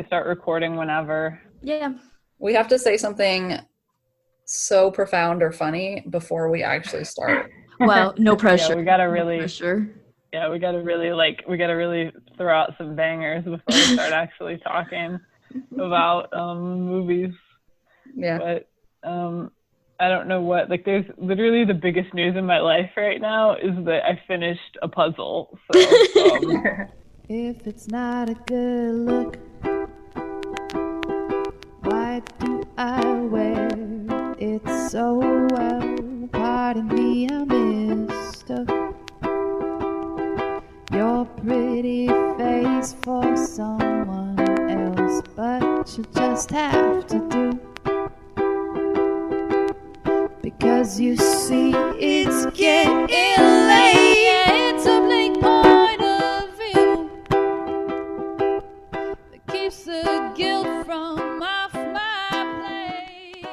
start recording whenever. Yeah. We have to say something so profound or funny before we actually start. Well, no pressure. Yeah, we gotta No really, pressure. yeah, we gotta really throw out some bangers before we start actually talking about movies. Yeah. But I don't know what, like, there's literally the biggest news in my life right now is that I finished a puzzle. So If it's not a good look, why do I wear it so well? Pardon me, I mistook your pretty face for someone else, but you just have to do. Because you see, it's getting late. It's a bleak point of view that keeps the guilt from off my plate.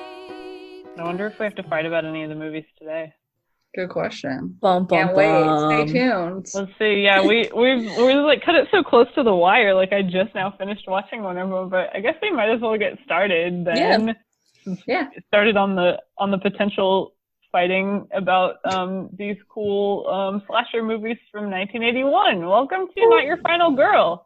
I wonder if we have to fight about any of the movies today. Good question. Bum, bum, Can't wait. bum. Stay tuned. Let's see. Yeah, we're like cut it so close to the wire. Like I just now finished watching one of them, but I guess we might as well get started then. Yeah. It started on the potential fighting about these cool slasher movies from 1981. Welcome to Not Your Final Girl.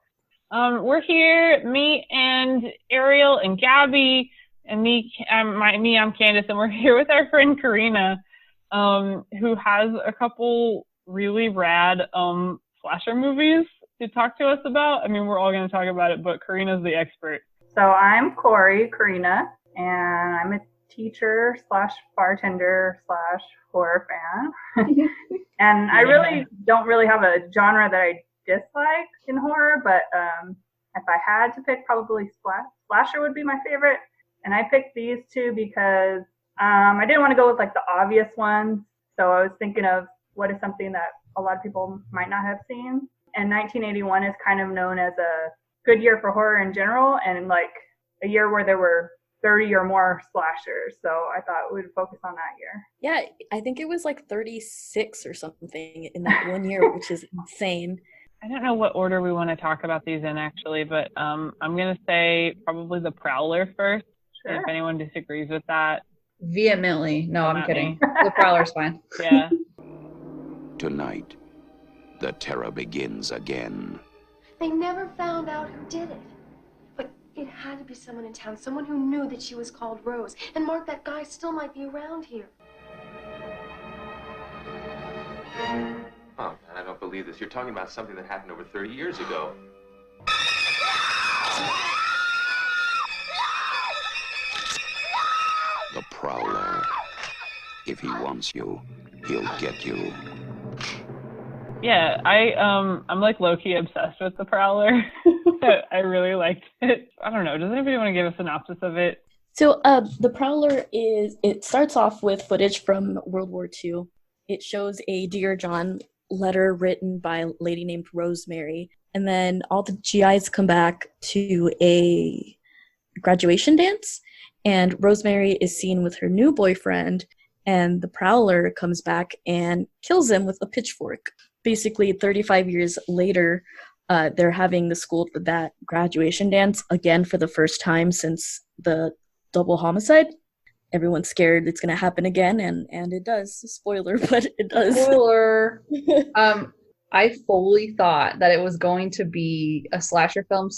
We're here, me and Ariel and Gabby, and I'm Candace, and we're here with our friend Corinna, who has a couple really rad slasher movies to talk to us about. I mean, we're all going to talk about it, but Corinna's the expert. So I'm Corinna, and I'm a teacher / bartender / horror fan. And I really don't really have a genre that I dislike in horror, but if I had to pick, probably slasher would be my favorite. And I picked these two because I didn't want to go with like the obvious ones. So I was thinking of what is something that a lot of people might not have seen. And 1981 is kind of known as a good year for horror in general, and like a year where there were 30 or more slashers. So I thought we'd focus on that year. Yeah, I think it was like 36 or something in that one year, which is insane. I don't know what order we want to talk about these in actually, but I'm going to say probably the Prowler first. Sure. If anyone disagrees with that. Vehemently. No, I'm kidding. Me. The Prowler's fine. Yeah. Tonight, the terror begins again. They never found out who did it. But it had to be someone in town, someone who knew that she was called Rose. And Mark, that guy still might be around here. Oh, I don't believe this. You're talking about something that happened over 30 years ago. The Prowler. If he wants you, he'll get you. Yeah, I'm like low-key obsessed with the Prowler. I really liked it. I don't know. Does anybody want to give a synopsis of it? So the Prowler it starts off with footage from World War II. It shows a Dear John letter written by a lady named Rosemary. And then all the GIs come back to a graduation dance. And Rosemary is seen with her new boyfriend. And the Prowler comes back and kills him with a pitchfork. Basically, 35 years later, they're having the school for that graduation dance again for the first time since the double homicide. Everyone's scared it's going to happen again, and it does. Spoiler, but it does. Spoiler. I fully thought that it was going to be a slasher film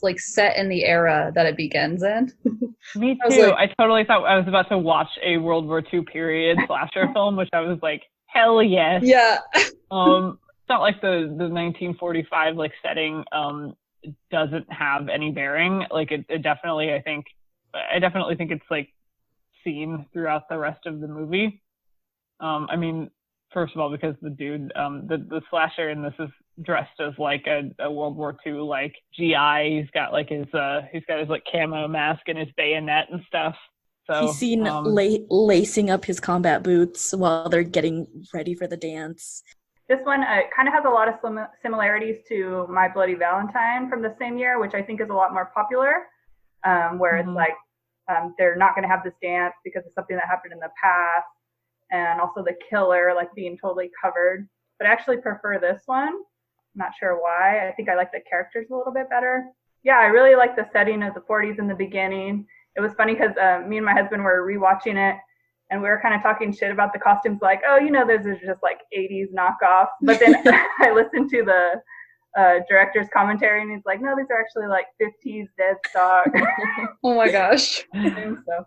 like set in the era that it begins in. Me too. I totally thought I was about to watch a World War II period slasher film, which I was like, hell yes. Yeah. It's not like the 1945 like setting doesn't have any bearing. Like it definitely, I definitely think it's like seen throughout the rest of the movie. I mean, first of all, because the dude, the slasher in this is dressed as like a World War II like GI. He's got his like camo mask and his bayonet and stuff. So he's seen lacing up his combat boots while they're getting ready for the dance. This one kind of has a lot of similarities to My Bloody Valentine from the same year, which I think is a lot more popular, where it's like they're not going to have this dance because of something that happened in the past, and also the killer like being totally covered. But I actually prefer this one. I'm not sure why. I think I like the characters a little bit better. Yeah, I really like the setting of the 40s in the beginning. It was funny because me and my husband were rewatching it, and we were kind of talking shit about the costumes, like, oh, those are just like 80s knockoffs. But then I listened to the director's commentary, and he's like, no, these are actually like 50s dead stock. Oh my gosh. So.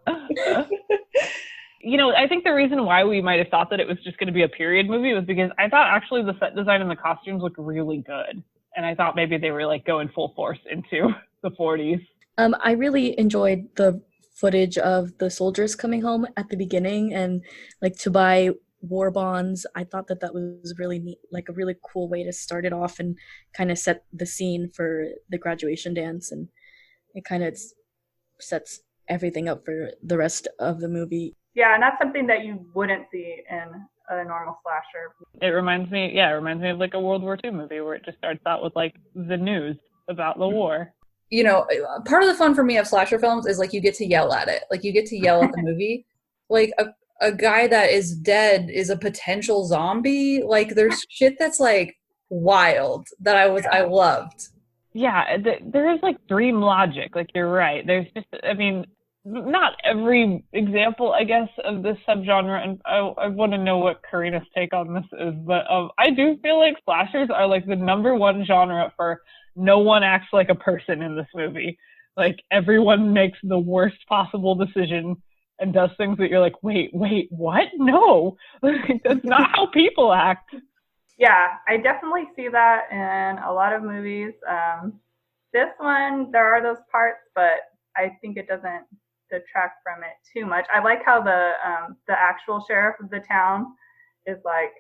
I think the reason why we might have thought that it was just going to be a period movie was because I thought actually the set design and the costumes looked really good. And I thought maybe they were like going full force into the 40s. I really enjoyed the footage of the soldiers coming home at the beginning and like to buy war bonds. I thought that was really neat, like a really cool way to start it off and kind of set the scene for the graduation dance. And it kind of sets everything up for the rest of the movie. Yeah, and that's something that you wouldn't see in a normal slasher. It reminds me of like a World War II movie where it just starts out with like the news about the war. Part of the fun for me of slasher films is like you get to yell at it. Like you get to yell at the movie. Like a guy that is dead is a potential zombie. Like there's shit that's like wild that I loved. Yeah, there is like dream logic. Like you're right. There's just, not every example, I guess, of this subgenre, and I want to know what Corinna's take on this is, but I do feel like slashers are like the number one genre for no one acts like a person in this movie. Like everyone makes the worst possible decision and does things that you're like, wait, what? No, that's not how people act. Yeah, I definitely see that in a lot of movies. This one, there are those parts, but I think it doesn't detract from it too much. I like how the actual sheriff of the town is like,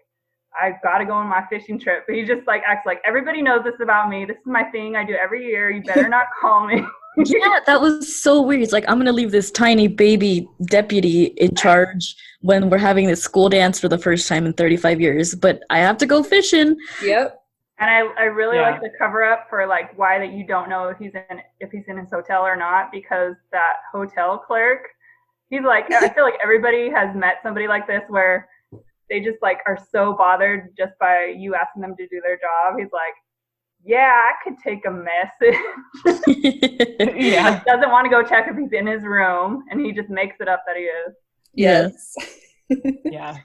I've got to go on my fishing trip. But he just like acts like everybody knows this about me. This is my thing. I do every year. You better not call me. Yeah, that was so weird. It's like, I'm going to leave this tiny baby deputy in charge when we're having this school dance for the first time in 35 years, but I have to go fishing. Yep. And I really like the cover up for like why that you don't know if he's in his hotel or not, because that hotel clerk, he's like, I feel like everybody has met somebody like this where they just like are so bothered just by you asking them to do their job. He's like, yeah, I could take a message. Yeah. Doesn't want to go check if he's in his room, and he just makes it up that he is. Yes. Yeah.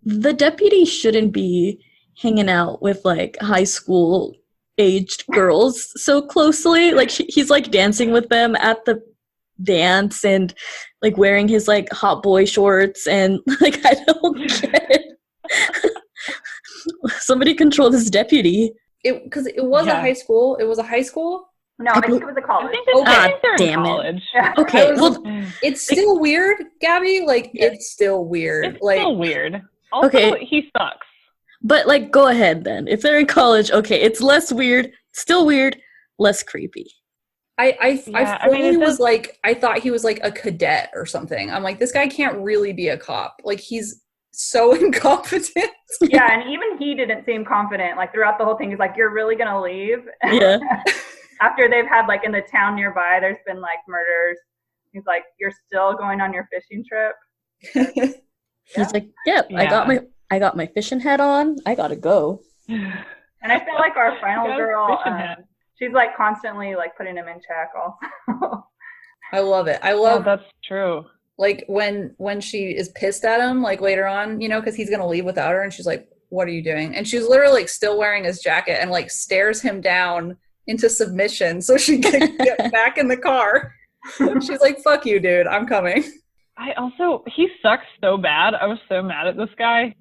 The deputy shouldn't be hanging out with like high school aged girls so closely. Like he's like dancing with them at the dance and like wearing his like hot boy shorts, and like I don't get it. Somebody control this deputy. Because it was a high school. It was a high school. No, I think it was a college. I think they're in college. Yeah. Okay, it's still weird, Gabby. Like it's still weird. It's still weird. Also, okay. He sucks. But like, go ahead then. If they're in college, okay, it's less weird, still weird, less creepy. I thought he was like a cadet or something. I'm like, this guy can't really be a cop. Like he's so incompetent. Yeah, and even he didn't seem confident. Like throughout the whole thing, he's like, "You're really gonna leave?" Yeah. After they've had like in the town nearby, there's been like murders. He's like, "You're still going on your fishing trip?" He's like, "Yep, yeah. I got my fishing hat on. I gotta go." And I feel like our final girl, she's like constantly like putting him in check. Also, I love it. I love. That's true. Like when she is pissed at him, like later on, because he's gonna leave without her, and she's like, "What are you doing?" And she's literally like still wearing his jacket and like stares him down into submission so she can get back in the car. She's like, "Fuck you, dude. I'm coming." He sucks so bad. I was so mad at this guy.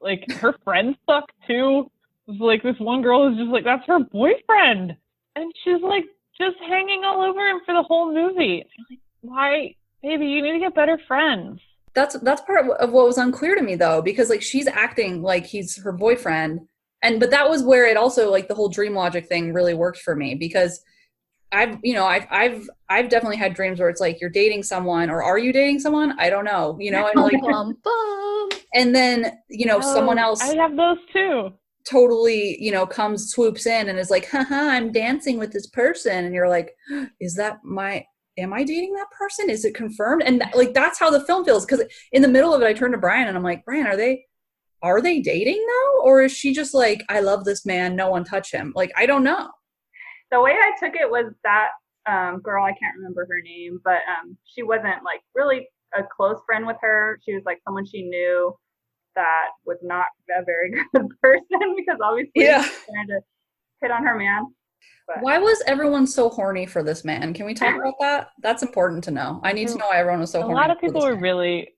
Like her friends suck too. It was like this one girl is just like, that's her boyfriend, and she's like just hanging all over him for the whole movie. I'm like, why? Baby, you need to get better friends. That's part of what was unclear to me though, because like she's acting like he's her boyfriend, but that was where it also like the whole dream logic thing really worked for me, because I've definitely had dreams where it's like you're dating someone, or are you dating someone? I don't know, and like and then someone else. I have those too. Totally, swoops in and is like, haha, I'm dancing with this person, and you're like, am I dating that person? Is it confirmed? And like that's how the film feels, because in the middle of it I turned to Brian and I'm like, Brian, are they dating though, or is she just like, I love this man, no one touch him? Like I don't know. The way I took it was that girl, I can't remember her name, but she wasn't like really a close friend with her. She was like someone she knew that was not a very good person because obviously she was trying to hit on her man. But Why was everyone so horny for this man? Can we talk about that? That's important to know. I need to know why everyone was so horny. A lot of people were really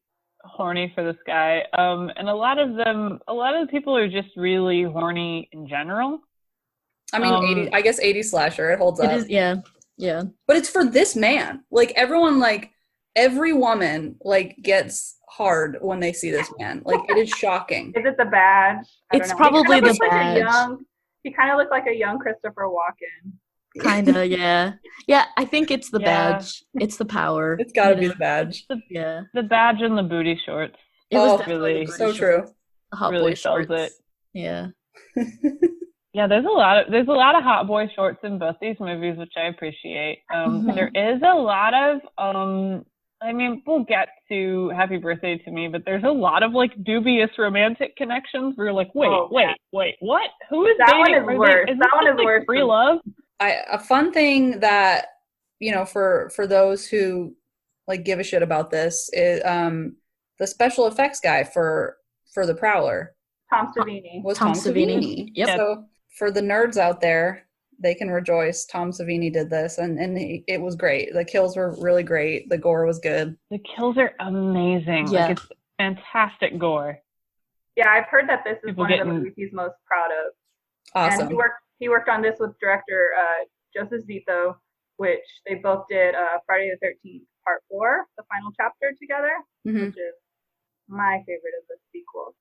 horny for this guy, and a lot of the people are just really horny in general. I mean, I guess 80 slasher, it holds up. It is, yeah. But it's for this man. Like, everyone, like, every woman, like, gets hard when they see this man. Like, it is shocking. Is it the badge? It's probably the badge. He kind of looked like a young Christopher Walken. Kinda, yeah. Yeah, I think it's the badge. It's the power. It's gotta be the badge. The badge and the booty shorts. It was really so true. The hot really boy sells shorts. it. Yeah. Yeah, there's a lot of hot boy shorts in both these movies, which I appreciate. There is a lot of I mean, we'll get to Happy Birthday to Me, but there's a lot of like dubious romantic connections where you're like, wait, what? Who is that dating? one is worse. That one is worse. Free love. A fun thing that, you know, for those who like give a shit about this is the special effects guy for the Prowler. Tom Savini. Was Tom Savini. Yep. So for the nerds out there, they can rejoice. Tom Savini did this, and it was great. The kills were really great. The gore was good. The kills are amazing. Yeah. Like, it's fantastic gore. Yeah, I've heard that this is People one of the movies he's most proud of. Awesome. And he worked on this with director Joseph Zito, which they both did Friday the 13th Part 4, the final chapter together, which is my favorite of the sequels.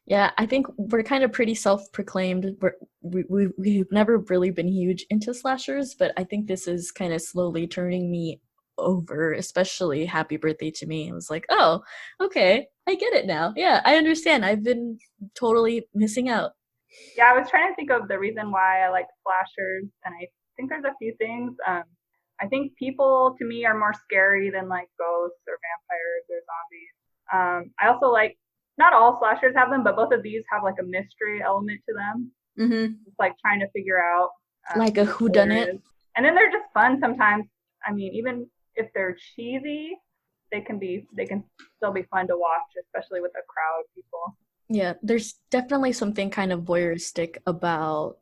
Yeah, I think we're kind of pretty self-proclaimed. We've never really been huge into slashers, but I think this is kind of slowly turning me over, especially Happy Birthday to Me. I was like, oh, okay, I get it now. Yeah, I understand. I've been totally missing out. Yeah, I was trying to think of the reason why I like slashers, and I think there's a few things. I think people, to me, are more scary than like ghosts or vampires or zombies. I also like, not all slashers have them, but both of these have like a mystery element to them. It's like trying to figure out like a whodunit. And then they're just fun sometimes. I mean, even if they're cheesy, they can still be fun to watch, especially with a crowd of people. Yeah, there's definitely something kind of voyeuristic about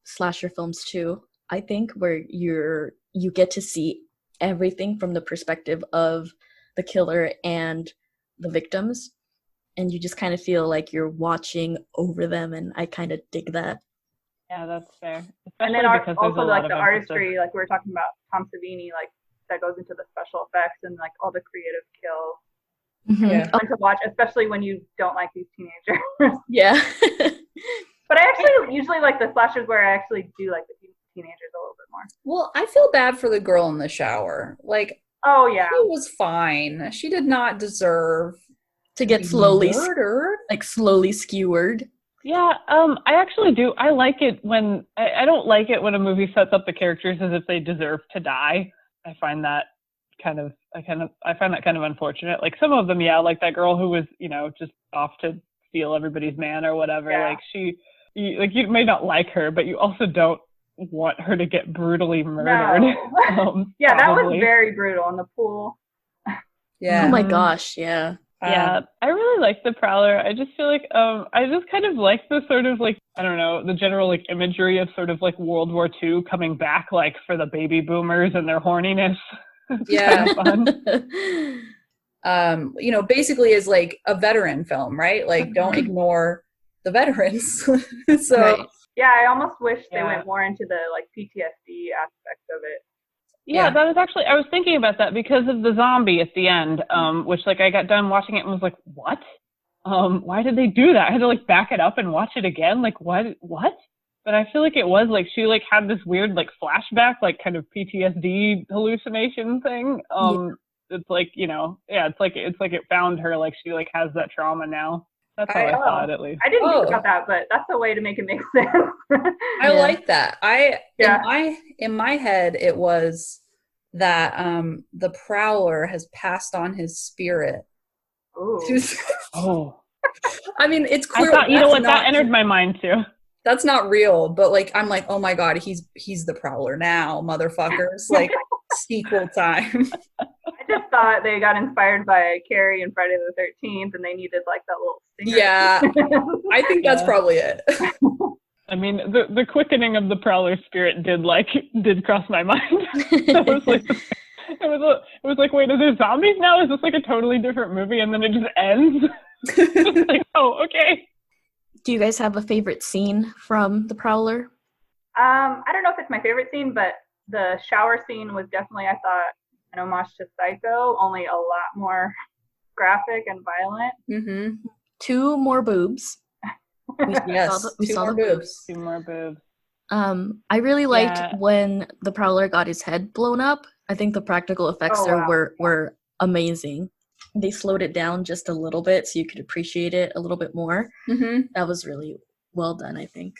slasher films too, I think, where you get to see everything from the perspective of the killer and the victims, and you just kind of feel like you're watching over them, and I kind of dig that. Yeah, that's fair. And then also like the artistry, like we were talking about Tom Savini, like that goes into the special effects and like all the creative kills. It's fun to watch, especially when you don't like these teenagers. Yeah. But I actually usually like the slashers where I actually do like the teenagers a little bit more. Well, I feel bad for the girl in the shower. Like, oh yeah, she was fine. She did not deserve to get slowly murdered, like slowly skewered. Yeah, I actually do. I like it when I don't like it when a movie sets up the characters as if they deserve to die. I find that kind of unfortunate. Like some of them, yeah, like that girl who was, you know, just off to steal everybody's man or whatever. Yeah. Like you may not like her, but you also don't want her to get brutally murdered. No. Yeah, that was very brutal in the pool. Yeah. Oh my gosh, yeah. Yeah, I really like the Prowler. I just feel like I just kind of like the sort of like, I don't know, the general like imagery of sort of like World War II coming back, like for the baby boomers and their horniness. Yeah. Kind of fun. You know, basically is like a veteran film, right? Like don't ignore the veterans. So right. Yeah, I almost wish they went more into the like PTSD aspect of it. Yeah, that was actually, I was thinking about that because of the zombie at the end, which like I got done watching it and was like, what? Why did they do that? I had to like back it up and watch it again. Like, what? But I feel like it was like, she like had this weird like flashback, like kind of PTSD hallucination thing. It's like, you know, yeah, it's like it found her, like she like has that trauma now. That's how I thought, at least. I didn't think about that, but that's a way to make it make sense. I like that. In my head, it was that the Prowler has passed on his spirit. Ooh. Oh. I mean, it's clear. I thought, you know what, that entered my mind too. That's not real, but like I'm like, oh my god, he's the Prowler now, motherfuckers. Like sequel time. I just thought they got inspired by Carrie and Friday the 13th, and they needed like that little stinger. Yeah, I think that's probably it. I mean, the quickening of the Prowler spirit did cross my mind. It was like, wait, is there zombies now? Is this like a totally different movie? And then it just ends. It's like, oh, okay. Do you guys have a favorite scene from The Prowler? I don't know if it's my favorite scene, but the shower scene was definitely, I thought, an homage to Psycho, only a lot more graphic and violent. Mm-hmm. 2 more boobs. We saw the boobs. 2 more boobs. I really liked when the Prowler got his head blown up. I think the practical effects were amazing. They slowed it down just a little bit so you could appreciate it a little bit more. Mm-hmm. That was really well done, I think.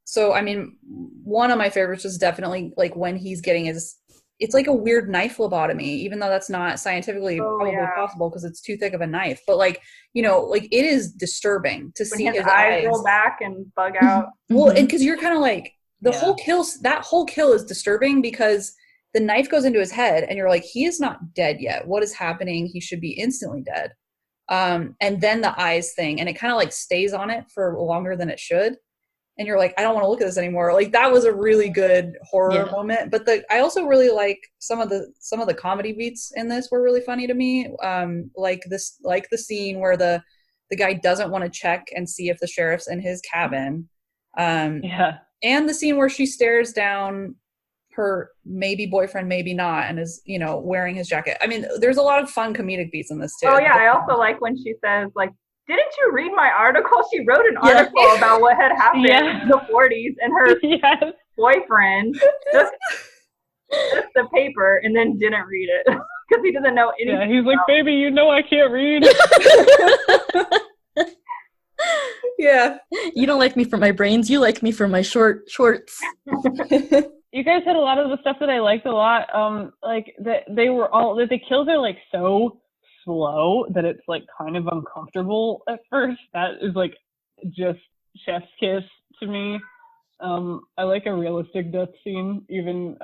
So, I mean, one of my favorites was definitely like when he's getting it's like a weird knife lobotomy, even though that's not scientifically probably possible because it's too thick of a knife. But like, you know, like it is disturbing to see his eyes roll back and bug out. Well, and because you're kind of like that whole kill is disturbing because the knife goes into his head and you're like, he is not dead yet. What is happening? He should be instantly dead. And then the eyes thing, and it kind of like stays on it for longer than it should. And you're like, I don't want to look at this anymore. Like that was a really good horror moment. But I also really like some of the comedy beats in this were really funny to me. Like the scene where the guy doesn't want to check and see if the sheriff's in his cabin. And the scene where she stares down her maybe boyfriend, maybe not, and is, you know, wearing his jacket. I mean, there's a lot of fun comedic beats in this too. Oh yeah, I also like when she says like, didn't you read my article? She wrote an article about what had happened in the 40s, and her boyfriend took the paper and then didn't read it because he doesn't know anything. Yeah, he's like, baby, you know I can't read. Yeah. You don't like me for my brains. You like me for my shorts. You guys had a lot of the stuff that I liked a lot. Like the kills are like so slow that it's like kind of uncomfortable at first. That is like just chef's kiss to me. I like a realistic death scene, even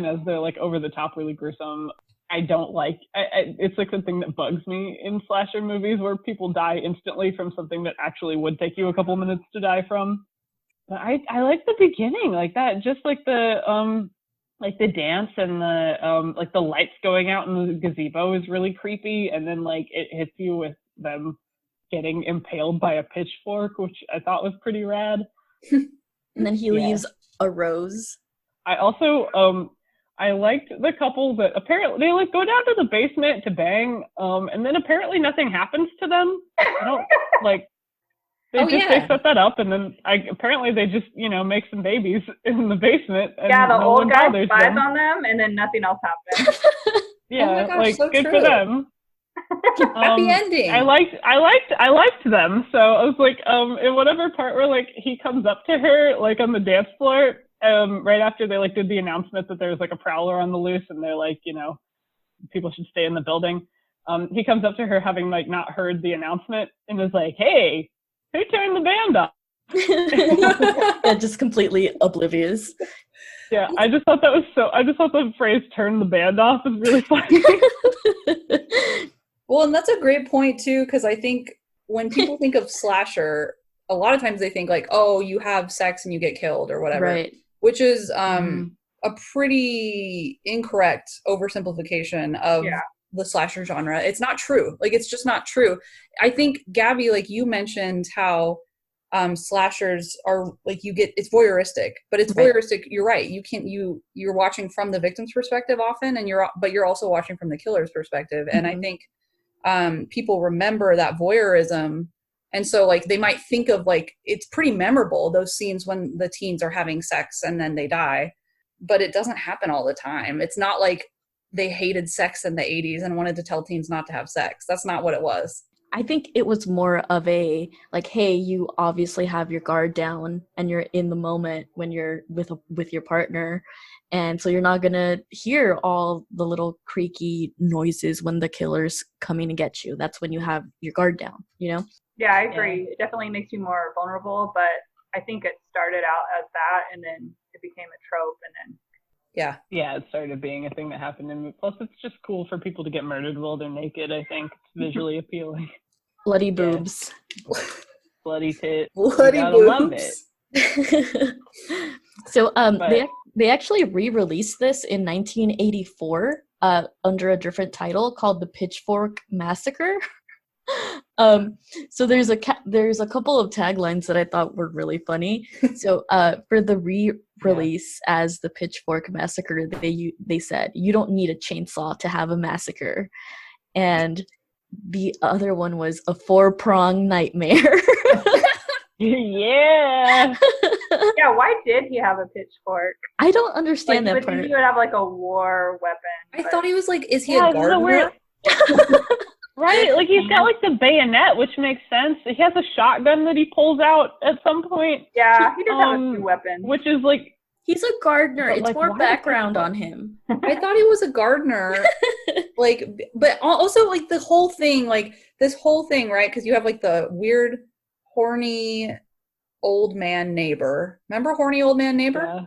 as they're like over the top, really gruesome. I don't like. It's like the thing that bugs me in slasher movies where people die instantly from something that actually would take you a couple minutes to die from. But I like the beginning, like that, just like the dance and the like the lights going out in the gazebo is really creepy, and then like it hits you with them getting impaled by a pitchfork, which I thought was pretty rad. And then he leaves a rose. I also I liked the couple that apparently they like go down to the basement to bang, and then apparently nothing happens to them. I don't like. They set that up, and then apparently they just, you know, make some babies in the basement. And the old guy spies on them, and then nothing else happens. Like so good for them. Happy ending. I liked them. So I was like, in whatever part where like he comes up to her like on the dance floor, right after they like did the announcement that there's like a prowler on the loose, and they're like, you know, people should stay in the building. He comes up to her having like not heard the announcement and is like, hey, who turned the band off? Yeah, just completely oblivious. Yeah, I just thought the phrase "turn the band off" is really funny. Well, and that's a great point too, because I think when people think of slasher, a lot of times they think like, oh, you have sex and you get killed or whatever, right? Which is a pretty incorrect oversimplification of the slasher genre. It's not true. Like, it's just not true. I think, Gabby, like you mentioned how slashers are like, it's voyeuristic, but it's voyeuristic. You're right. You're watching from the victim's perspective often, but you're also watching from the killer's perspective. And I think people remember that voyeurism. And so like they might think of like, it's pretty memorable, those scenes when the teens are having sex and then they die, but it doesn't happen all the time. It's not like they hated sex in the 80s and wanted to tell teens not to have sex. That's not what it was. I think it was more of a like, hey, you obviously have your guard down and you're in the moment when you're with your partner, and so you're not gonna hear all the little creaky noises when the killer's coming to get you. That's when you have your guard down, you know? Yeah, I agree. It definitely makes you more vulnerable, but I think it started out as that, and then it became a trope, and then yeah, it started being a thing that happened. And plus, it's just cool for people to get murdered while they're naked. I think it's visually appealing. Bloody boobs. Bloody tits. Bloody You gotta boobs. love it. So But- they actually re-released this in 1984 under a different title called The Pitchfork Massacre. So there's a couple of taglines that I thought were really funny. So for the re-release as The Pitchfork Massacre, they said, "You don't need a chainsaw to have a massacre," and the other one was "A four-prong nightmare." Yeah. yeah, why did he have a pitchfork? I don't understand Like, that you would part. think he would have like a war weapon. I but- thought he was like, is he Yeah, a isn't that gardener? weird? Right, like he's got like the bayonet, which makes sense. He has a shotgun that he pulls out at some point, Yeah, he does have a few weapons. which is like, He's a gardener. But, It's like, more why the background pitchfork? on him. I thought he was a gardener. Like, but also like the whole thing, like this whole thing, right? Because you have like the weird, horny old man neighbor. Remember horny old man neighbor? yeah.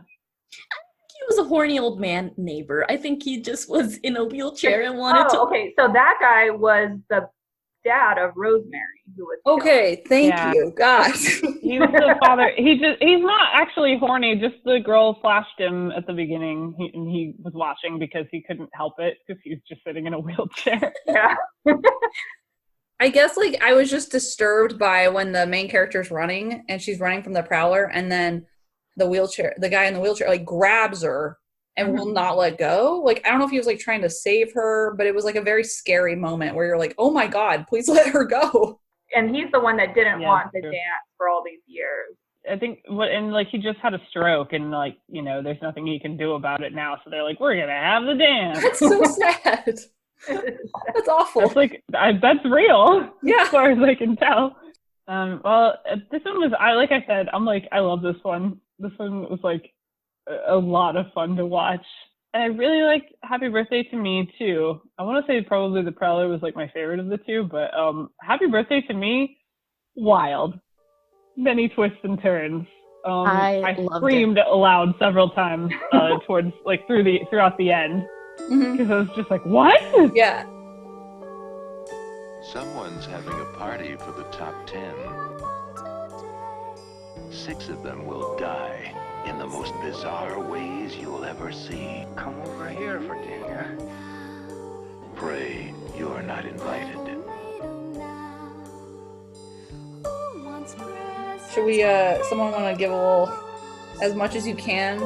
He was a horny old man neighbor. I think he just was in a wheelchair and wanted to. okay, so that guy was the dad of Rosemary, who was killed. Okay, thank Yeah. you. God. He's the father. He's not actually horny. Just the girl flashed him at the beginning, and he was watching because he couldn't help it because he was just sitting in a wheelchair. Yeah. I guess like I was just disturbed by when the main character's running and she's running from the Prowler, and then the guy in the wheelchair like grabs her and will not let go. Like, I don't know if he was like trying to save her, but it was like a very scary moment where you're like, oh my God, please let her go. And he's the one that didn't Yeah, want to true. dance for all these years. I think and like he just had a stroke, and like, you know, there's nothing he can do about it now. So they're like, we're gonna have the dance. That's so sad. That's awful. That's like that's real. Yeah. As far as I can tell. Well, this one was like I said, I love this one. This one was like a lot of fun to watch. And I really like Happy Birthday to Me too. I want to say probably The Prowler was like my favorite of the two, but Happy Birthday to Me, wild. Many twists and turns. I loved screamed aloud several times towards like throughout the end because I was just like, what? Yeah. Someone's having a party for the top 10. 6 of them will die in the most bizarre ways you'll ever see. Come over here for dinner. Pray you're not invited. Should we, someone want to give a little, as much as you can,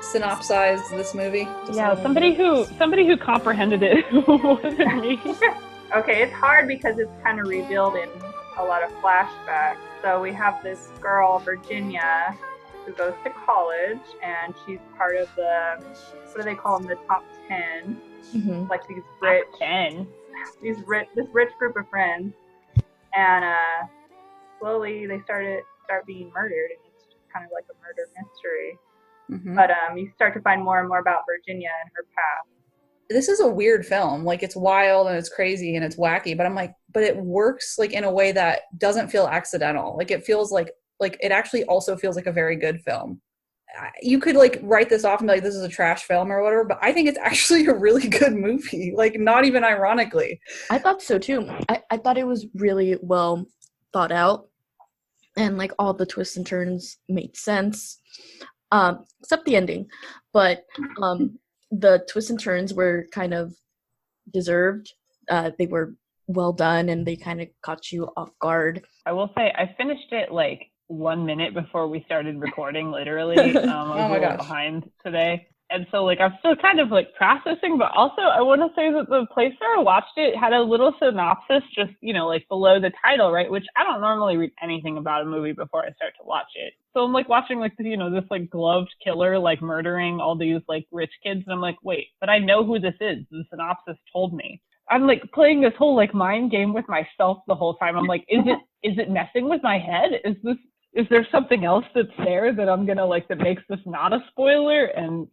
synopsize this movie? Yeah, somebody who comprehended it more than me. Okay, it's hard because it's kind of revealed in a lot of flashbacks. So we have this girl, Virginia, who goes to college, and she's part of the, what do they call them, the top 10. Mhm. Like these rich, Top 10. this rich group of friends. And slowly they start being murdered, and it's just kind of like a murder mystery. Mhm. But you start to find more and more about Virginia and her past. This is a weird film. Like, it's wild and it's crazy and it's wacky, but I'm like, but it works like in a way that doesn't feel accidental. Like, it feels like it actually also feels like a very good film. You could like write this off and be like, this is a trash film or whatever, but I think it's actually a really good movie. Like, not even ironically. I thought so too. I thought it was really well thought out, and like all the twists and turns made sense, except the ending. But the twists and turns were kind of deserved. They were well done, and they kind of caught you off guard. I will say I finished it like 1 minute before we started recording, literally. I was Oh my a little gosh. behind today. And so like I'm still kind of like processing, but also I want to say that the place where I watched it had a little synopsis just, you know, like below the title, right? Which I don't normally read anything about a movie before I start to watch it. So I'm like watching like, you know, this like gloved killer like murdering all these like rich kids. And I'm like, wait, but I know who this is. The synopsis told me. I'm like playing this whole like mind game with myself the whole time. I'm like, is it messing with my head? Is there something else that's there that I'm gonna like that makes this not a spoiler? And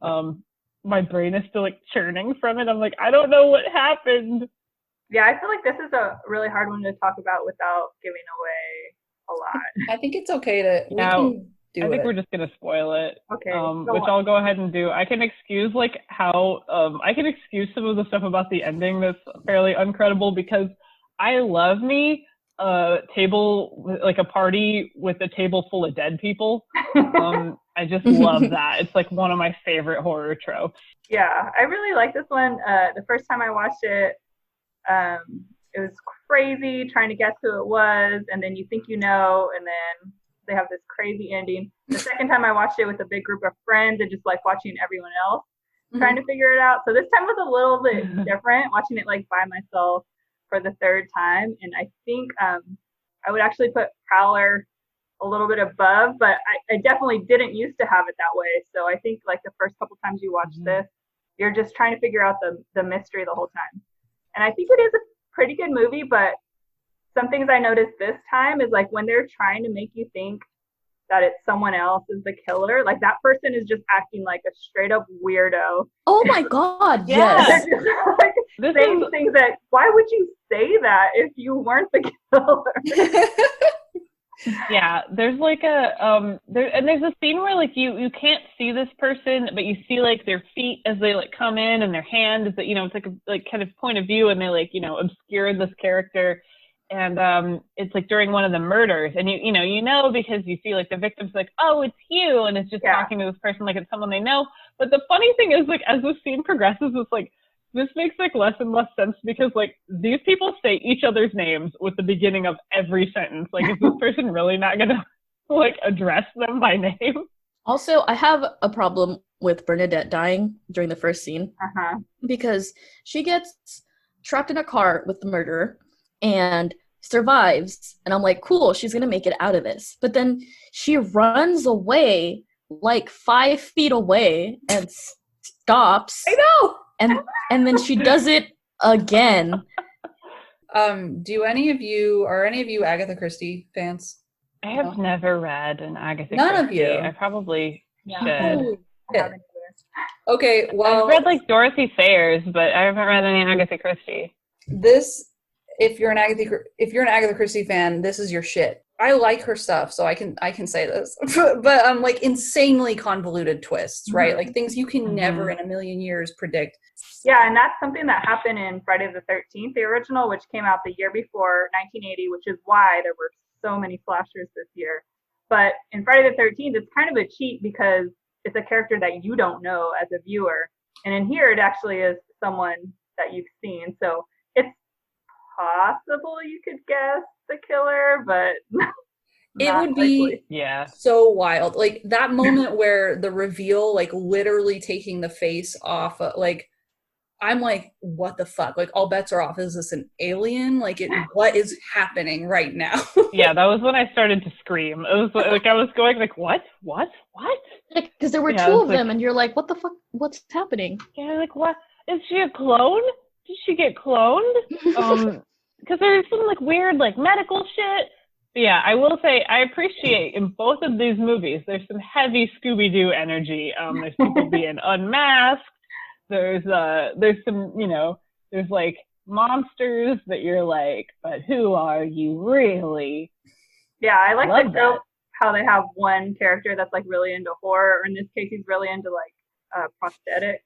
my brain is still like churning from it. I'm like, I don't know what happened. Yeah, I feel like this is a really hard one to talk about without giving away a a lot. I think it's okay to. We Now, can do I think it. we're just gonna spoil it. Okay. Which I'll go ahead and do. I can excuse like how I can excuse some of the stuff about the ending that's fairly uncredible because I love me a table, like a party with a table full of dead people. I just love that. It's like one of my favorite horror tropes. Yeah, I really like this one. The first time I watched it, it was crazy trying to guess who it was, and then you think you know, and then they have this crazy ending. The second time I watched it with a big group of friends and just like watching everyone else trying to figure it out. So this time was a little bit different, watching it like by myself for the third time. And I think I would actually put Prowler a little bit above, but I definitely didn't used to have it that way. So I think like the first couple times you watch this, you're just trying to figure out the mystery the whole time. And I think it is a pretty good movie, but some things I noticed this time is like when they're trying to make you think that it's someone else is the killer, like that person is just acting like a straight up weirdo. Oh my God, yes. Like, saying things that, why would you say that if you weren't the killer? Yeah, there's like there's a scene where like you can't see this person, but you see like their feet as they like come in and their hand is that, you know, it's like a like kind of point of view, and they like, you know, obscure this character. And it's like during one of the murders, and you know because you see like the victim's like, oh, it's you, and it's just talking to this person like it's someone they know. But the funny thing is, like, as the scene progresses, it's like this makes like less and less sense because like these people say each other's names with the beginning of every sentence. Like, is this person really not gonna like address them by name? Also, I have a problem with Bernadette dying during the first scene because she gets trapped in a car with the murderer and survives, and I'm like, cool, she's gonna make it out of this. But then she runs away like 5 feet away and stops. I know. And then she does it again. Do any of you Agatha Christie fans? I have never read an Agatha None Christie. of you. I probably should. Oh, yeah. Okay, well, I've read like Dorothy Sayers, but I haven't read any Agatha Christie. If you're an Agatha Christie fan, this is your shit. I like her stuff, so I can say this. But like insanely convoluted twists, right? Like things you can never in a million years predict. Yeah, and that's something that happened in Friday the 13th, the original, which came out the year before 1980, which is why there were so many slashers this year. But in Friday the 13th, it's kind of a cheat because it's a character that you don't know as a viewer. And in here, it actually is someone that you've seen. So it's possible you could guess the killer, but it would be so wild. Like that moment where the reveal, like literally taking the face off, like I'm like, what the fuck? Like all bets are off. Is this an alien? Like what is happening right now? Yeah, that was when I started to scream. It was like I was going like, what? Like, because there were two of them, and you're like, what the fuck? What's happening? Yeah, like what? Is she a clone? Did she get cloned? Because there's some like weird like medical shit. But yeah, I will say I appreciate in both of these movies there's some heavy Scooby-Doo energy. There's people being unmasked. There's some, you know, there's like monsters that you're like, but who are you really? Yeah, I like the joke how they have one character that's like really into horror, or in this case he's really into like prosthetics,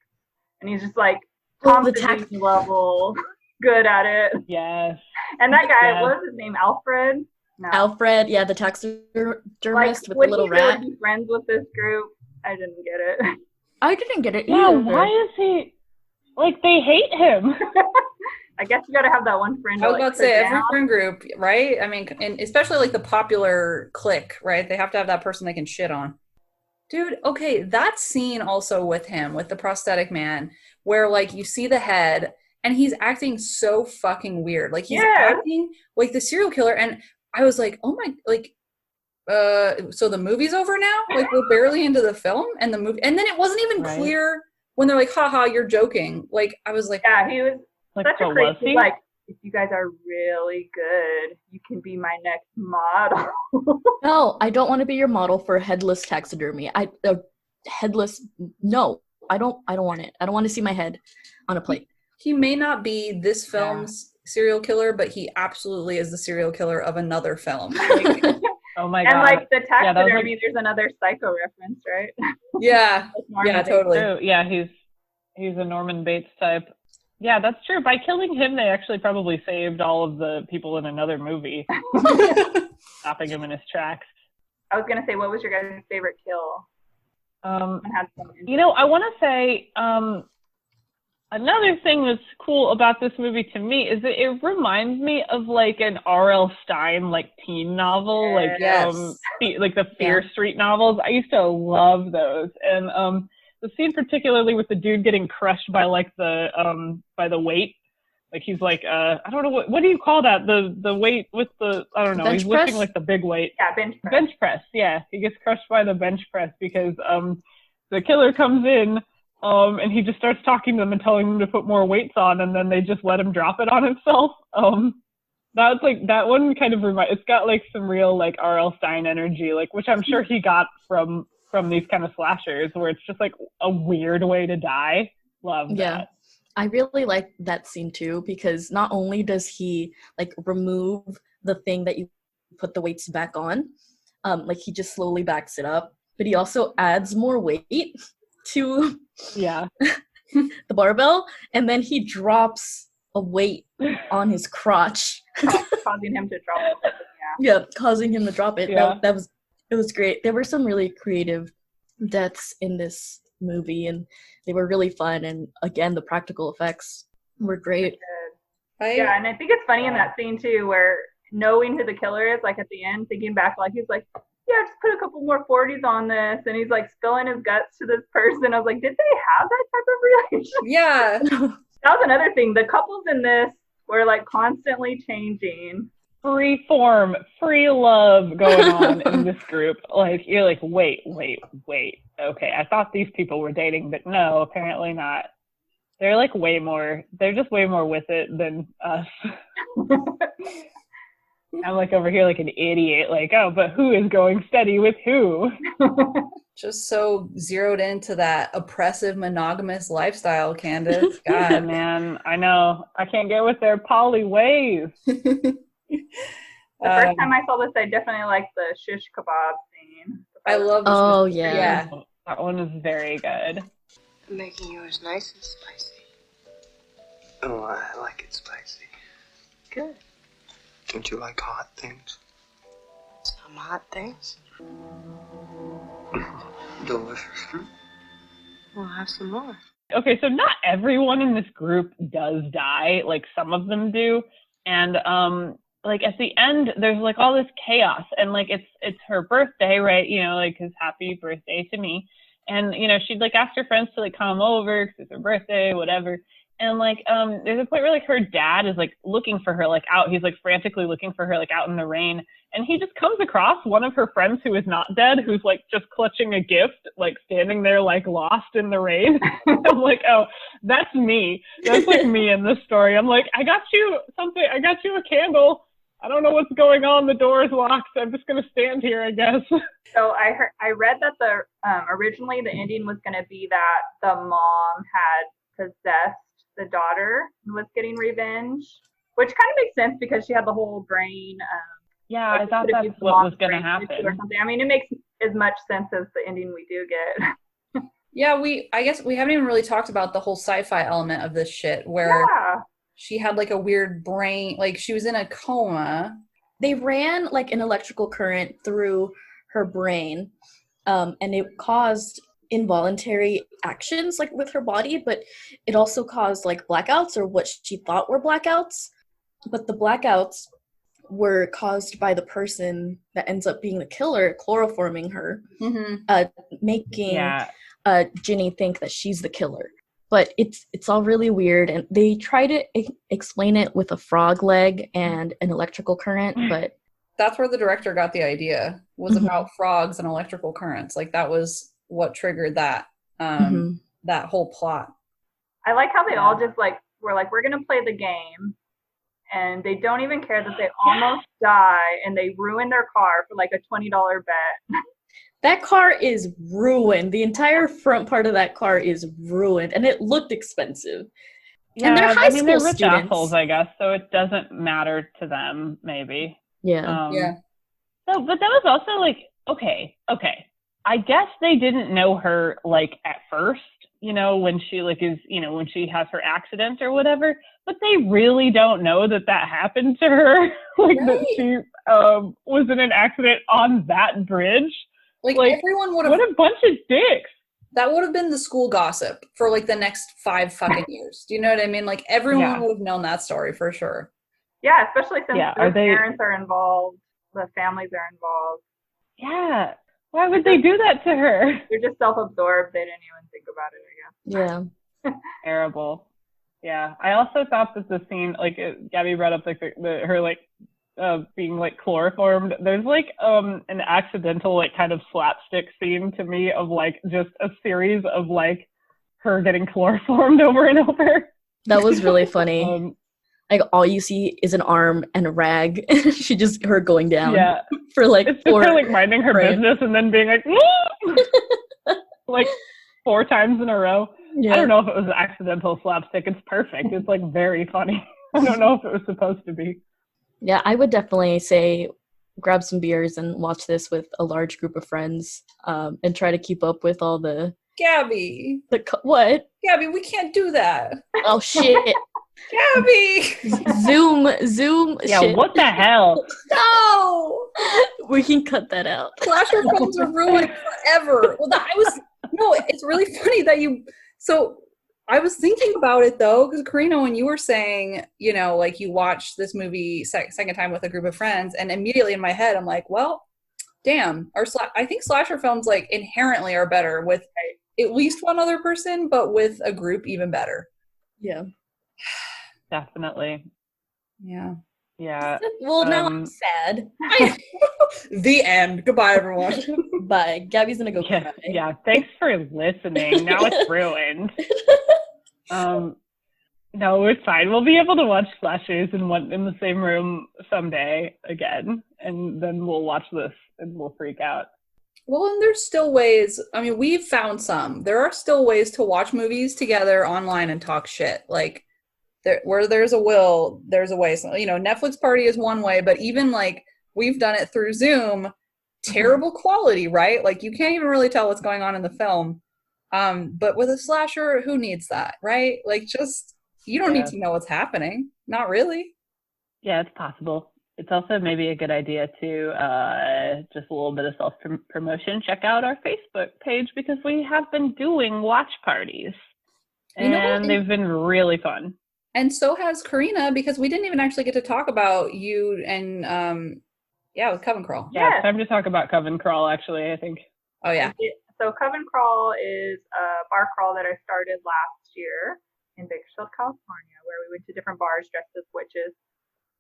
and he's just like Tom Cruise level good at it. Yes. And that guy, what was his name? Alfred? No. Alfred, yeah, the taxidermist with the little rat. Be friends with this group. I didn't get it. I didn't get it. Yeah, why is he like they hate him? I guess you gotta have that one friend. I was about to say every friend group, right? I mean, and especially like the popular clique, right? They have to have that person they can shit on. Dude, okay, that scene also with him, with the prosthetic man, where like you see the head and he's acting so fucking weird. Like he's acting like the serial killer, and I was like, oh my, like, so the movie's over now? Like we're barely into the film and the movie, and then it wasn't even clear when they're like, haha, you're joking. Like I was like, yeah, he was like, such a crazy, like, if you guys are really good, you can be my next model. No, I don't want to be your model for headless taxidermy. Headless, no, I don't want it. I don't want to see my head on a plate. He may not be this film's serial killer, but he absolutely is the serial killer of another film. Like, Oh my god. And like the Yeah, that was taxidermy, there's another Psycho reference, right? Yeah. Like Norman Yeah, Bates. totally. true. Yeah, he's a Norman Bates type. Yeah, that's true. By killing him, they actually probably saved all of the people in another movie, stopping him in his tracks. I was gonna say, what was your guys' favorite kill? You know, I want to say another thing that's cool about this movie to me is that it reminds me of like an R.L. Stine like teen novel, like the Fear Street novels. I used to love those, and the scene particularly with the dude getting crushed by like the weight. Like he's like I don't know what do you call that, the weight with the I don't know, bench he's press? lifting like the big weight. Yeah, bench press. Bench press, yeah. He gets crushed by the bench press because the killer comes in and he just starts talking to them and telling them to put more weights on, and then they just let him drop it on himself. That's like, that one kind of it's got like some real like R.L. Stine energy, like, which I'm sure he got from these kind of slashers where it's just like a weird way to die. Love that. Yeah. I really like that scene too, because not only does he like remove the thing that you put the weights back on, like he just slowly backs it up, but he also adds more weight to the barbell, and then he drops a weight on his crotch, causing him to drop it. Yeah, causing him to drop it. Yeah. It was great. There were some really creative deaths in this movie, and they were really fun, and again the practical effects were great. Yeah, and I think it's funny in that scene too, where knowing who the killer is, like at the end, thinking back, like he's like, yeah, just put a couple more 40s on this, and he's like spilling his guts to this person. I was like, did they have that type of relationship? Yeah. That was another thing. The couples in this were like constantly changing. Free form, free love going on in this group. Like, you're like, wait. Okay, I thought these people were dating, but no, apparently not. They're like they're just way more with it than us. I'm like over here like an idiot, like, oh, but who is going steady with who? Just so zeroed into that oppressive monogamous lifestyle, Candace. God. Man, I know. I can't get with their poly ways. The first time I saw this, I definitely liked the shish kebab scene. I love this. Oh, movie. yeah. That one is very good. I'm making yours nice and spicy. Oh, I like it spicy. Good. Don't you like hot things? Some hot things. Delicious. We'll have some more. Okay, so not everyone in this group does die. Like, some of them do. And, like, at the end, there's, like, all this chaos. And, like, it's her birthday, right? You know, like, 'cause happy birthday to me. And, you know, she'd, like, ask her friends to, like, come over 'cause it's her birthday, whatever. And, like, there's a point where, like, her dad is, like, looking for her, like, out. He's, like, frantically looking for her, like, out in the rain. And he just comes across one of her friends who is not dead, who's, like, just clutching a gift, like, standing there, like, lost in the rain. I'm like, oh, that's me. That's, like, me in this story. I'm like, I got you something. I got you a candle. I don't know what's going on. The door is locked. I'm just going to stand here, I guess. So I read that the originally the ending was going to be that the mom had possessed the daughter and was getting revenge, which kind of makes sense because she had the whole brain. Yeah, I thought that's what was going to happen. Or something. I mean, it makes as much sense as the ending we do get. Yeah, I guess we haven't even really talked about the whole sci-fi element of this shit, where she had like a weird brain, like she was in a coma. They ran like an electrical current through her brain, and it caused involuntary actions like with her body, but it also caused like blackouts, or what she thought were blackouts. But the blackouts were caused by the person that ends up being the killer chloroforming her, making Ginny think that she's the killer. But it's all really weird, and they try to explain it with a frog leg and an electrical current, but that's where the director got the idea, was about frogs and electrical currents. Like that was what triggered that that whole plot. I like how they all just like were like, we're gonna play the game, and they don't even care that they almost die and they ruin their car for like a $20 bet. That car is ruined. The entire front part of that car is ruined, and it looked expensive. Yeah, and they're high school they're rich students. assholes, I guess, so it doesn't matter to them, maybe. Yeah. Yeah. So, but that was also like, okay. I guess they didn't know her like at first, when she like is, when she has her accident or whatever, but they really don't know that happened to her. Like Right. that she was in an accident on that bridge. Like everyone would have. What a bunch of dicks. That would have been the school gossip for like the next 5 fucking years. Do you know what I mean? Like everyone would have known that story for sure. Yeah, especially since the parents are involved, the families are involved. Yeah. Why would they do that to her? They're just self-absorbed. They didn't even think about it, I guess. Yeah. Terrible. Yeah. I also thought that the scene, like Gabby brought up like her like being like chloroformed. There's like an accidental like kind of slapstick scene to me of like just a series of like her getting chloroformed over and over. That was really funny. Like all you see is an arm and a rag. Her going down. Yeah. For like it's just her like minding her business and then being like, like 4 times in a row. Yeah. I don't know if it was accidental slapstick. It's perfect. It's like very funny. I don't know if it was supposed to be. Yeah, I would definitely say grab some beers and watch this with a large group of friends, and try to keep up with all the. Gabby. What? Gabby, we can't do that. Oh shit. Gabby! Zoom. Yeah, shit. What the hell? No! We can cut that out. Slasher films are ruined forever. Well, it's really funny that so I was thinking about it though, because Corinna, when you were saying, like you watched this movie second time with a group of friends, and immediately in my head, I'm like, well, damn, I think slasher films like inherently are better with at least one other person, but with a group even better. Yeah. Definitely. Yeah. Yeah. Well, now I'm sad. The end. Goodbye, everyone. Bye. Gabby's gonna go cry. Yeah. Thanks for listening. Now it's ruined. No, it's fine. We'll be able to watch slashers in the same room someday again, and then we'll watch this and we'll freak out. Well, and there's still ways. I mean, we've found some. There are still ways to watch movies together online and talk shit. Like, where there's a will, there's a way. So, Netflix party is one way, but even like we've done it through Zoom, terrible quality, right? Like you can't even really tell what's going on in the film. But with a slasher, who needs that, right? Like you don't need to know what's happening. Not really. Yeah, it's possible. It's also maybe a good idea to, just a little bit of self-promotion, check out our Facebook page because we have been doing watch parties. And they've been really fun. And so has Corinna, because we didn't even actually get to talk about you and, with Coven Crawl. Yeah, it's time to talk about Coven Crawl, actually, I think. Oh, yeah. So Coven Crawl is a bar crawl that I started last year in Bakersfield, California, where we went to different bars dressed as witches.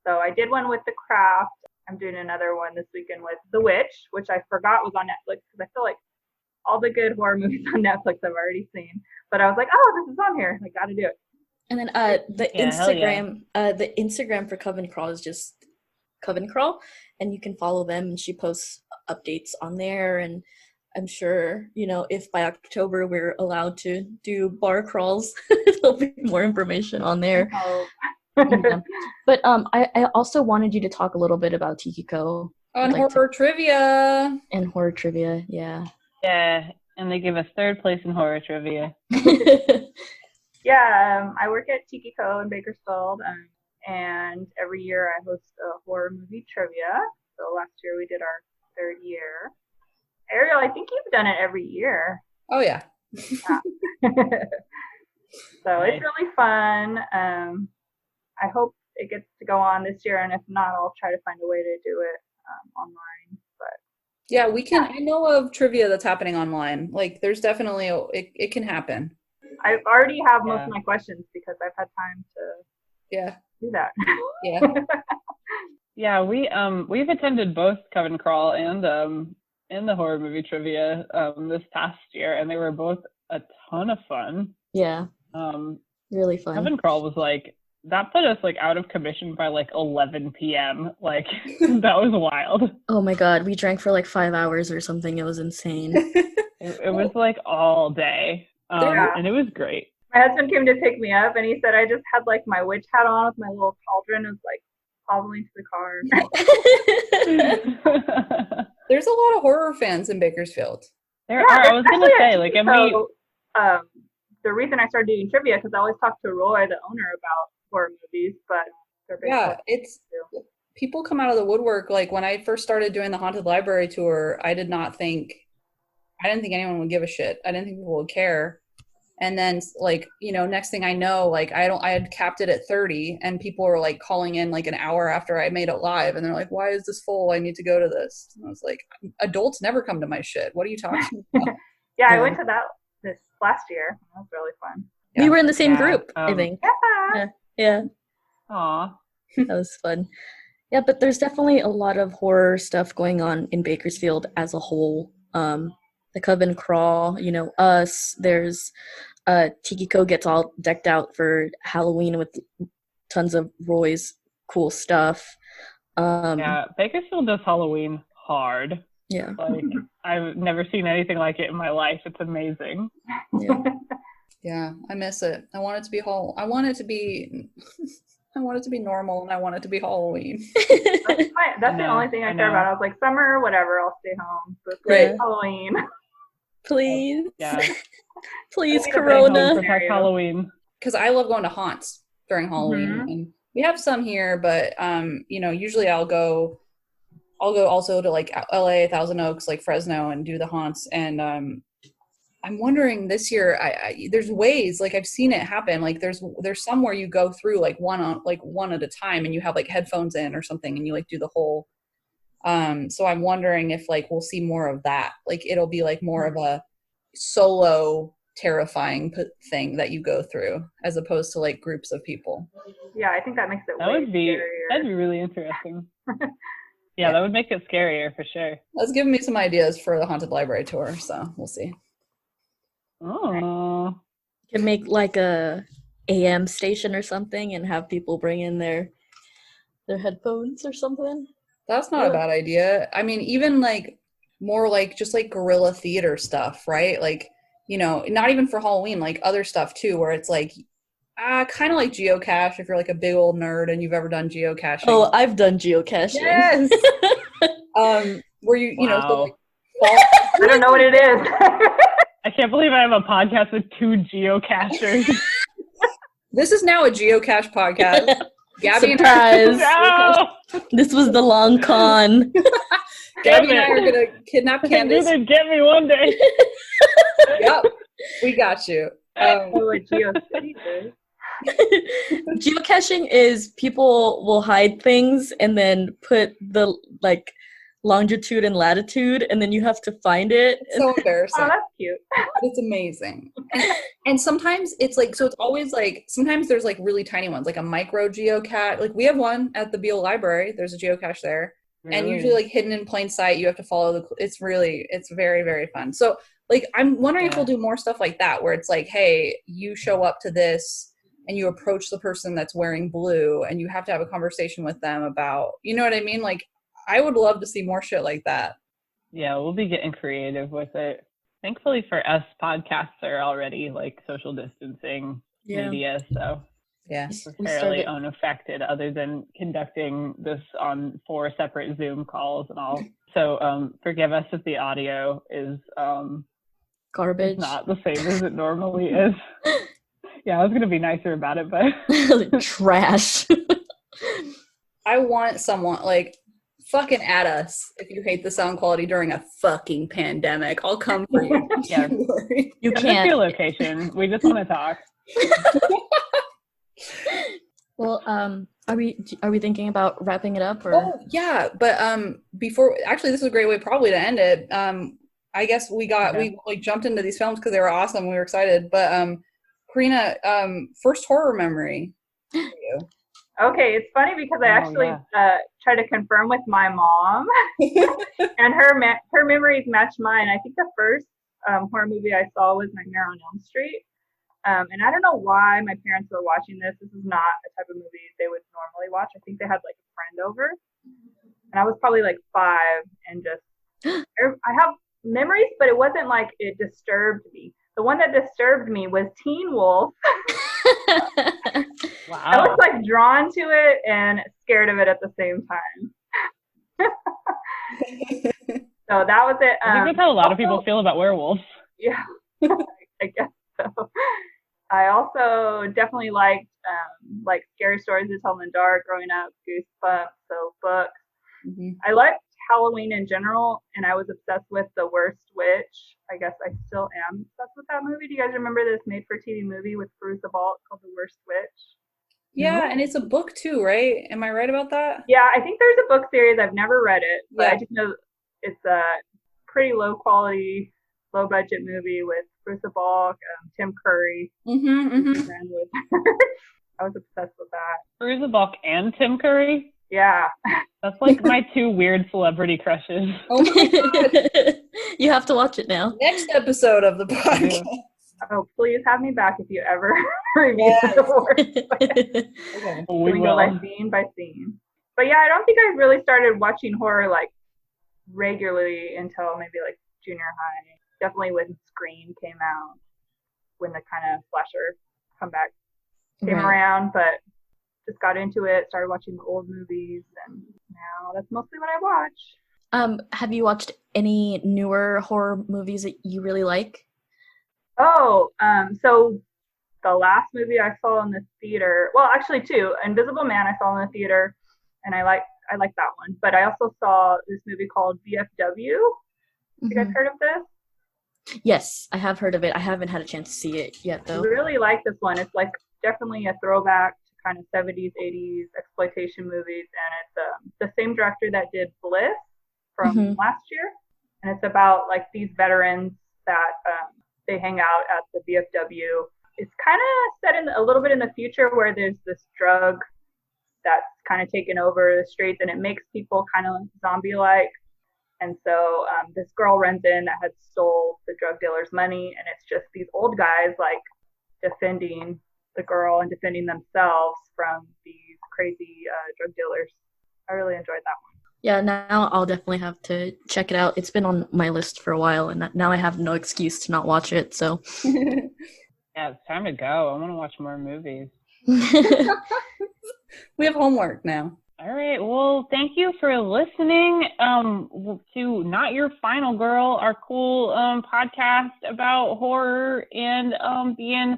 So I did one with The Craft. I'm doing another one this weekend with The Witch, which I forgot was on Netflix because I feel like all the good horror movies on Netflix I've already seen. But I was like, oh, this is on here. I got to do it. And then the Instagram for Coven Crawl is just Coven Crawl, and you can follow them, and she posts updates on there. And I'm sure, if by October we're allowed to do bar crawls, there'll be more information on there. Yeah. But I also wanted you to talk a little bit about Tikiko. And horror trivia. And horror trivia, yeah. Yeah, and they give us 3rd place in horror trivia. Yeah, I work at Tikiko in Bakersfield, and every year I host a horror movie trivia. So last year we did our 3rd year. Ariel, I think you've done it every year. Oh, yeah. So it's really fun. I hope it gets to go on this year, and if not, I'll try to find a way to do it online. But yeah, we can. I know of trivia that's happening online. Like, there's definitely it can happen. I already have most of my questions because I've had time to do that. Yeah. Yeah, we've attended both Coven Crawl and the horror movie trivia this past year, and they were both a ton of fun. Yeah. Really fun. Coven Crawl was like, that put us like out of commission by like 11 p.m. Like that was wild. Oh my god, we drank for like 5 hours or something. It was insane. It was like all day. And it was great. My husband came to pick me up and he said I just had like my witch hat on with my little cauldron. It was like hobbling to the car. There's a lot of horror fans in Bakersfield. There are. I was gonna say, like, and the reason I started doing trivia because I always talk to Roy, the owner, about horror movies, but it's people come out of the woodwork. Like when I first started doing the Haunted Library tour, I didn't think anyone would give a shit. I didn't think people would care. And then, like, you know, next thing I know, like, I had capped it at 30, and people were, like, calling in, like, an hour after I made it live, and they're like, why is this full? I need to go to this. And I was like, adults never come to my shit. What are you talking about? I went to this last year. That was really fun. Yeah. We were in the same group, I think. Yeah. Aw. That was fun. Yeah, but there's definitely a lot of horror stuff going on in Bakersfield as a whole. The Coven Crawl, you know, Us. There's Tikiko gets all decked out for Halloween with tons of Roy's cool stuff. Bakersfield does Halloween hard. Yeah. Like, I've never seen anything like it in my life. It's amazing. Yeah. Yeah, I miss it. I want it to be I want it to be normal, and I want it to be Halloween. That's the only thing I care about. I was like, summer, whatever, I'll stay home. But Halloween. Please. Yeah. Please, Corona. Protect Halloween. Because I love going to haunts during Halloween. Mm-hmm. And we have some here, but you know, usually I'll go also to like LA, Thousand Oaks, like Fresno, and do the haunts. And I'm wondering this year, there's ways, like I've seen it happen. Like there's some where you go through like one at a time, and you have like headphones in or something, and you like do the whole. So I'm wondering if like we'll see more of that. Like it'll be like more of a solo terrifying thing that you go through, as opposed to like groups of people. Yeah, I think that makes it that'd be really interesting. Yeah, that would make it scarier for sure. That's giving me some ideas for the Haunted Library tour, so we'll see. Oh, you can make like a AM station or something and have people bring in their headphones or something. That's not a bad idea. I mean, even like more like just like guerrilla theater stuff, right? Like, you know, not even for Halloween, like other stuff too, where it's like kind of like geocache if you're like a big old nerd and you've ever done geocaching. Oh, I've done geocaching. Yes. Where you know, so like, I don't know what it is. I can't believe I have a podcast with two geocachers. This is now a geocache podcast. Gabby Surprise! No! This was the long con. Gabby and I are gonna kidnap Candace. You're gonna get me one day. Yep, we got you. Geocaching is people will hide things and then put the like longitude and latitude, and then you have to find it. It's so embarrassing. Oh, that's cute. It's amazing. And sometimes it's like, so it's always like, sometimes there's like really tiny ones, like a micro geocache. Like we have one at the Beale Library. There's a geocache there. Really? And usually like hidden in plain sight, you have to follow it's very, very fun. So like, I'm wondering if we'll do more stuff like that, where it's like, hey, you show up to this and you approach the person that's wearing blue and you have to have a conversation with them about, you know what I mean? Like, I would love to see more shit like that. Yeah, we'll be getting creative with it. Thankfully for us, podcasts are already like social distancing media, so yeah, we're fairly unaffected other than conducting this on 4 separate Zoom calls and all. So forgive us if the audio is garbage, not the same as it normally is. Yeah, I was gonna be nicer about it, but trash. I want someone like, fucking at us if you hate the sound quality during a fucking pandemic. I'll come for you. Yeah, you can't. Your location. We just want to talk. Well, are we thinking about wrapping it up? Or? Oh yeah, but before, actually, this is a great way probably to end it. I guess we like jumped into these films because they were awesome. We were excited, but Corinna, first horror memory for you. Okay, it's funny because I actually tried to confirm with my mom, and her memories match mine. I think the first horror movie I saw was Nightmare on Elm Street, and I don't know why my parents were watching this. This is not a type of movie they would normally watch. I think they had like a friend over, and I was probably like 5, and just I have memories, but it wasn't like it disturbed me. The one that disturbed me was Teen Wolf. Wow. I was like drawn to it and scared of it at the same time. So that was it. I think that's how a lot of people feel about werewolves. Yeah, I guess so. I also definitely liked like scary stories to tell in the dark growing up, Goosebumps, so books. Mm-hmm. I liked Halloween in general, and I was obsessed with The Worst Witch. I guess I still am obsessed with that movie. Do you guys remember this made-for-TV movie with Veruza Balk called The Worst Witch? Yeah, and it's a book too, right? Am I right about that? Yeah, I think there's a book series. I've never read it, but Yeah. I just know it's a pretty low-quality, low-budget movie with Veruza Balk, Tim Curry. Mm-hmm. With her. I was obsessed with that. Veruza Balk and Tim Curry? Yeah. That's like my two weird celebrity crushes. Oh my God. You have to watch it now. Next episode of the podcast. Oh, please have me back if you ever review The Worst Witch. Okay. We We will. go like scene by scene. But yeah, I don't think I really started watching horror like regularly until maybe like junior high. Definitely when Scream came out, when the kind of slasher comeback came around, but just got into it, started watching the old movies, and now that's mostly what I watch. Have you watched any newer horror movies that you really like? Oh, so the last movie I saw in the theater, well, actually two, Invisible Man I saw in the theater, and I like that one. But I also saw this movie called VFW. You guys heard of this? Yes, I have heard of it. I haven't had a chance to see it yet, I though. really like this one. It's like definitely a throwback to kind of 70s, 80s exploitation movies, and it's the same director that did Bliss from last year, and it's about like these veterans that they hang out at the VFW. It's kind of set in a little bit in the future where there's this drug that's kind of taken over the streets, and it makes people kind of zombie-like. And so this girl runs in that had stole the drug dealer's money, and it's just these old guys like defending the girl and defending themselves from these crazy drug dealers. I really enjoyed that one. Yeah, now I'll definitely have to check it out. It's been on my list for a while, and now I have no excuse to not watch it, so. Yeah, it's time to go. I want to watch more movies. We have homework now. All right. Well, thank you for listening to Not Your Final Girl, our cool podcast about horror and being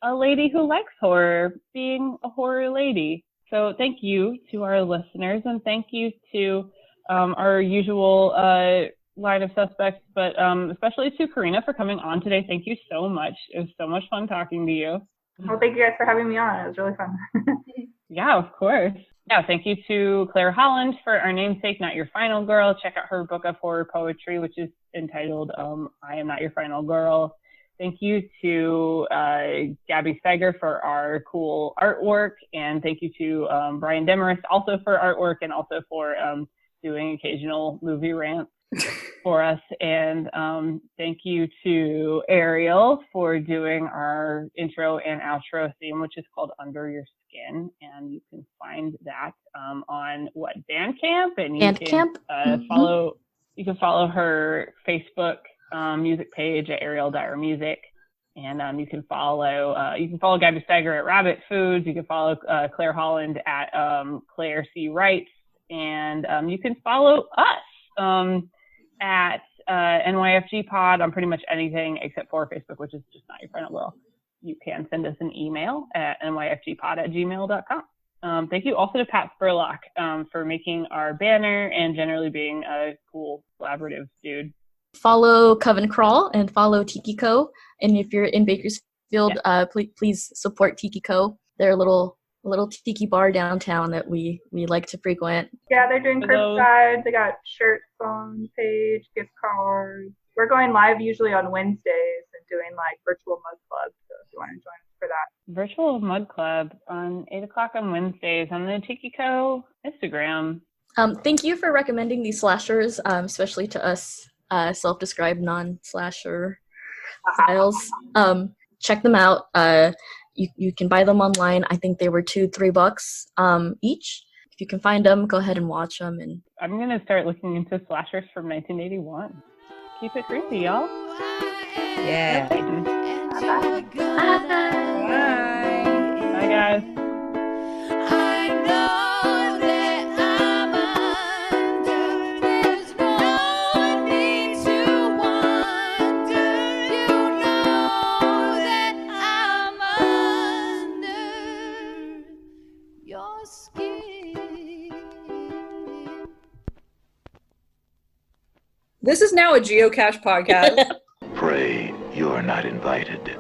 a lady who likes horror, being a horror lady. So thank you to our listeners, and thank you to our usual line of suspects, but especially to Corinna for coming on today. Thank you so much. It was so much fun talking to you. Well, thank you guys for having me on. It was really fun. Yeah, of course. Yeah, thank you to Claire Holland for our namesake, Not Your Final Girl. Check out her book of horror poetry, which is entitled I Am Not Your Final Girl. Thank you to Gabby Steiger for our cool artwork. And thank you to Brian Demarest also for artwork and also for doing occasional movie rants for us. And thank you to Ariel for doing our intro and outro theme, which is called Under Your Skin. And you can find that on Bandcamp, and you can follow. You can follow her Facebook music page at Ariel Dyer Music, and you can follow Gabby Steiger at Rabbit Foods. You can follow Claire Holland at Claire C. Wrights, and you can follow us at NYFG Pod on pretty much anything except for Facebook, which is just Not Your Final Girl. You can send us an email at nyfgpod@gmail.com. Thank you also to Pat Spurlock for making our banner and generally being a cool, collaborative dude. Follow Coven Crawl and follow Tiki Co. And if you're in Bakersfield, please support Tiki Co. They're a little tiki bar downtown that we like to frequent. Yeah, they're doing curbside. They got shirts on page, gift cards. We're going live usually on Wednesdays and doing like virtual mug club. So if you want to join us for that. Virtual Mug Club on 8 o'clock on Wednesdays on the Tiki Co. Instagram. Thank you for recommending these slashers, especially to us self-described non-slasher files. Check them out. You can buy them online. I think they were $2-3 each. If you can find them, go ahead and watch them. And I'm going to start looking into slashers from 1981. Keep it creepy, y'all. Yeah. Bye. Bye, guys. your skin. This is now a geocache podcast. Pray you're not invited.